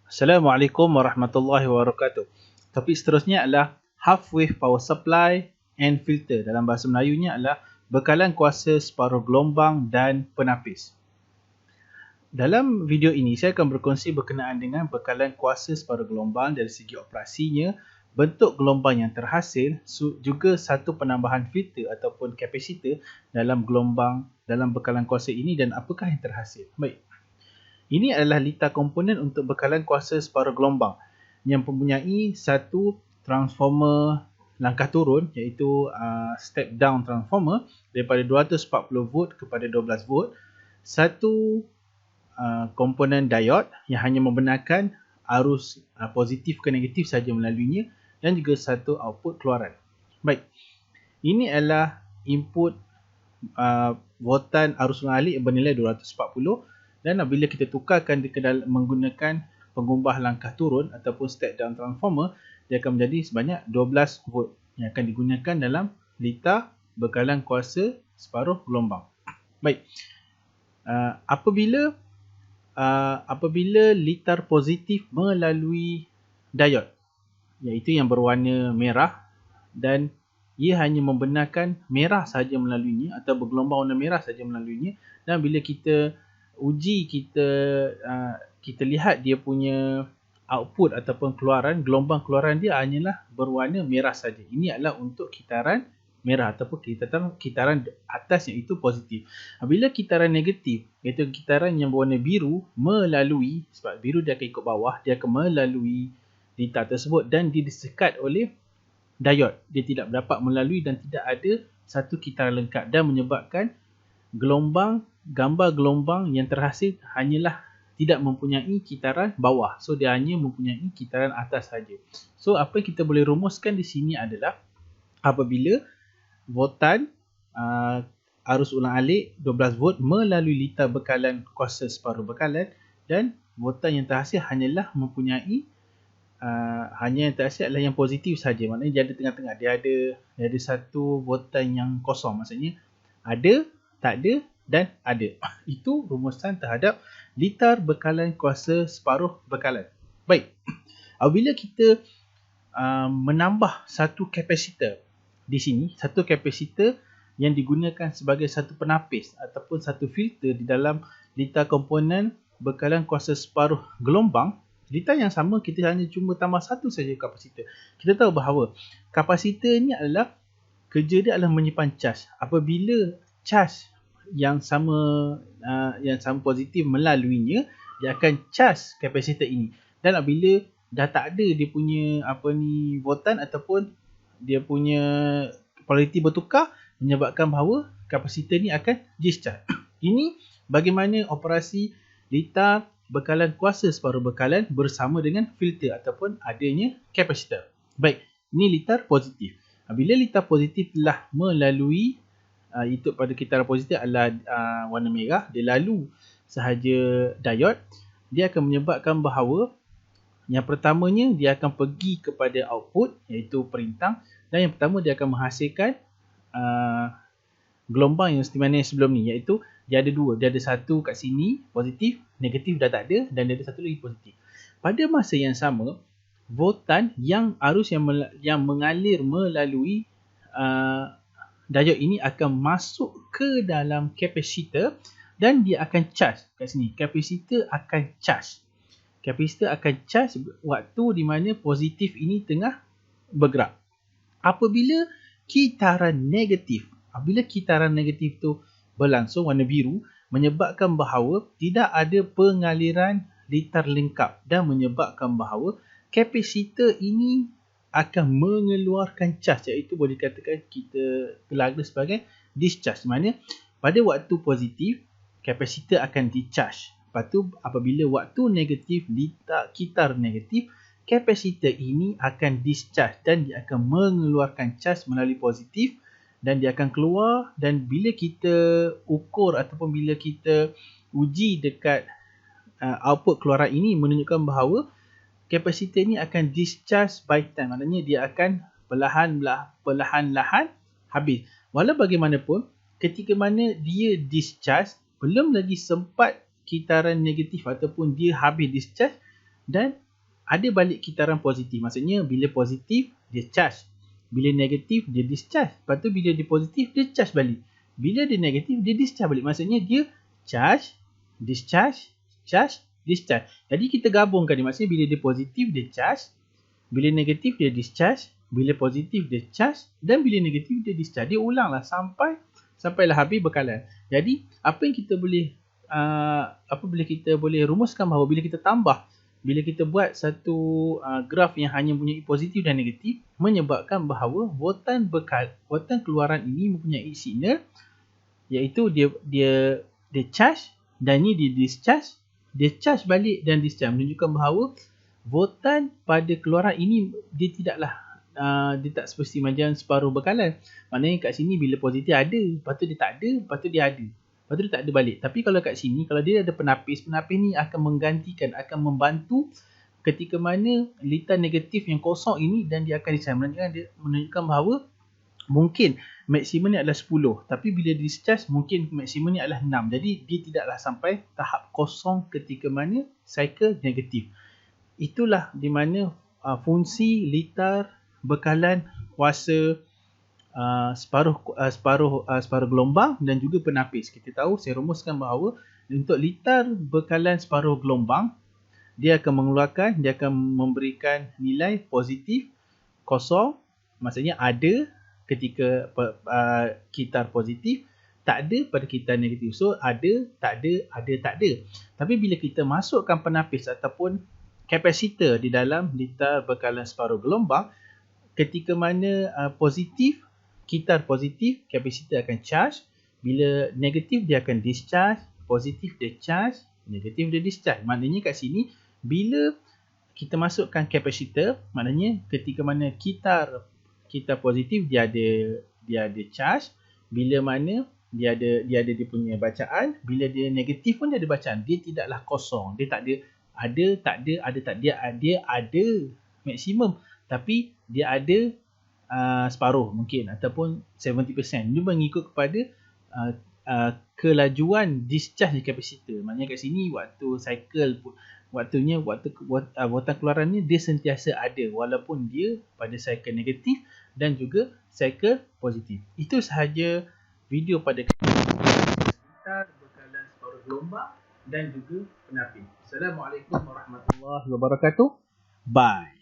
Assalamualaikum warahmatullahi wabarakatuh. Topik seterusnya adalah half wave power supply and filter. Dalam bahasa Melayunya adalah bekalan kuasa separuh gelombang dan penapis. Dalam video ini saya akan berkongsi berkenaan dengan bekalan kuasa separuh gelombang dari segi operasinya, bentuk gelombang yang terhasil, juga satu penambahan filter ataupun kapasitor dalam bekalan kuasa ini dan apakah yang terhasil. Baik. Ini adalah litar komponen untuk bekalan kuasa separuh gelombang yang mempunyai satu transformer langkah turun iaitu step down transformer daripada 240 volt kepada 12 volt, satu komponen diode yang hanya membenarkan arus positif ke negatif saja melaluinya dan juga satu output keluaran. Baik, ini adalah input voltan arus mengalir bernilai 240. Dan apabila kita tukarkan menggunakan pengubah langkah turun ataupun step down transformer, dia akan menjadi sebanyak 12 volt yang akan digunakan dalam litar bekalan kuasa separuh gelombang. Baik, apabila litar positif melalui diode, iaitu yang berwarna merah, dan ia hanya membenarkan merah saja melaluinya atau bergelombang warna merah saja melaluinya, dan bila kita uji, kita lihat dia punya output ataupun keluaran, gelombang keluaran dia hanyalah berwarna merah saja. Ini adalah untuk kitaran merah ataupun kitaran atas iaitu positif. Bila kitaran negatif, iaitu kitaran yang berwarna biru melalui, sebab biru dia akan ikut bawah, dia akan melalui litar tersebut dan dia disekat oleh diode. Dia tidak dapat melalui dan tidak ada satu kitaran lengkap dan menyebabkan gambar gelombang yang terhasil hanyalah tidak mempunyai kitaran bawah. So dia hanya mempunyai kitaran atas saja. So apa yang kita boleh rumuskan di sini adalah apabila voltan arus ulang-alik 12 volt melalui litar bekalan kuasa separuh bekalan dan voltan yang terhasil hanyalah mempunyai hanya yang terhasil adalah yang positif saja. Maknanya dia ada tengah-tengah. Dia ada satu voltan yang kosong. Maksudnya ada, tak ada dan ada. Itu rumusan terhadap litar bekalan kuasa separuh bekalan. Baik. Apabila kita menambah satu kapasitor di sini, satu kapasitor yang digunakan sebagai satu penapis ataupun satu filter di dalam litar komponen bekalan kuasa separuh gelombang, litar yang sama kita hanya cuma tambah satu saja kapasitor. Kita tahu bahawa kapasitor ini adalah kerja dia adalah menyimpan caj. Apabila caj yang sama positif melaluinya, dia akan caj kapasitor ini. Dan apabila dah tak ada dia punya voltan ataupun dia punya polariti bertukar, menyebabkan bahawa kapasitor ini akan discharge. Ini bagaimana operasi litar bekalan kuasa separuh bekalan bersama dengan filter ataupun adanya kapasitor. Baik, ini litar positif. Bila litar positif telah melalui itu pada kitaran positif adalah warna merah, dia lalu sahaja diode, dia akan menyebabkan bahawa yang pertamanya dia akan pergi kepada output iaitu perintang, dan yang pertama dia akan menghasilkan gelombang yang seperti sebelum ni, iaitu dia ada dua, dia ada satu kat sini positif, negatif dah tak ada, dan dia ada satu lagi positif. Pada masa yang sama, voltan yang arus yang mengalir melalui diode ini akan masuk ke dalam kapasitor dan dia akan charge kat sini. Kapasitor akan charge. Kapasitor akan charge waktu di mana positif ini tengah bergerak. Apabila kitaran negatif tu berlangsung warna biru, menyebabkan bahawa tidak ada pengaliran litar lengkap dan menyebabkan bahawa kapasitor ini akan mengeluarkan caj, iaitu boleh dikatakan kita gelar sebagai discharge. Maksudnya pada waktu positif kapasitor akan dicharge. Lepas tu apabila waktu negatif, kitar negatif, kapasitor ini akan discharge dan dia akan mengeluarkan caj melalui positif dan dia akan keluar, dan bila kita ukur ataupun bila kita uji dekat output keluaran ini menunjukkan bahawa kapasitor ini akan discharge by time. Maknanya dia akan perlahan-lahan habis. Walau bagaimanapun, ketika mana dia discharge, belum lagi sempat kitaran negatif ataupun dia habis discharge, dan ada balik kitaran positif. Maksudnya bila positif dia charge, bila negatif dia discharge. Lepas tu bila dia positif dia charge balik. Bila dia negatif dia discharge balik. Maksudnya dia charge, discharge, charge, discharge. Jadi kita gabungkan ni. Maksudnya bila dia positif dia charge, bila negatif dia discharge, bila positif dia charge, dan bila negatif dia discharge. Dia ulanglah sampailah habis bekalan. Jadi apa yang kita boleh kita boleh rumuskan bahawa bila kita tambah, bila kita buat satu graf yang hanya mempunyai positif dan negatif, menyebabkan bahawa voltan keluaran ini mempunyai signal, iaitu dia charge dan ni dia discharge, dia charge balik dan discharge, menunjukkan bahawa voltan pada keluaran ini dia tidaklah dia tak seperti macam separuh bekalan. Maknanya kat sini bila positif ada, lepas tu dia tak ada, lepas tu dia ada, lepas tu dia tak ada balik. Tapi kalau kat sini, kalau dia ada penapis ni akan menggantikan, akan membantu ketika mana litar negatif yang kosong ini dan dia akan discharge, menunjukkan bahawa mungkin maksimum ni adalah 10, tapi bila discharge mungkin maksimum ni adalah 6. Jadi dia tidaklah sampai tahap kosong ketika mana cycle negatif. Itulah di mana fungsi litar bekalan kuasa separuh gelombang dan juga penapis. Kita tahu, saya rumuskan bahawa untuk litar bekalan separuh gelombang, dia akan memberikan nilai positif kosong, maksudnya ada ketika kitar positif, tak ada pada kitar negatif. So ada, tak ada, ada, tak ada. Tapi bila kita masukkan penapis ataupun kapasitor di dalam litar bekalan separuh gelombang, ketika mana positif, kitar positif, kapasitor akan charge. Bila negatif dia akan discharge, positif dia charge, negatif dia discharge. Maknanya kat sini bila kita masukkan kapasitor, maknanya ketika mana kitar positif dia ada charge, bila mana dia ada dia punya bacaan, bila dia negatif pun dia ada bacaan. Dia tidaklah kosong. Dia tak ada, tak ada, ada tak. Dia ada maksimum, tapi dia ada separuh mungkin ataupun 70%. Dia mengikut kepada kelajuan discharge kapasitor. Maknanya kat sini waktu cycle voltan keluarannya dia sentiasa ada walaupun dia pada cycle negatif dan juga cycle positif. Itu sahaja video pada litar bekalan separuh gelombang dan juga penapis. Assalamualaikum warahmatullahi wabarakatuh. Bye.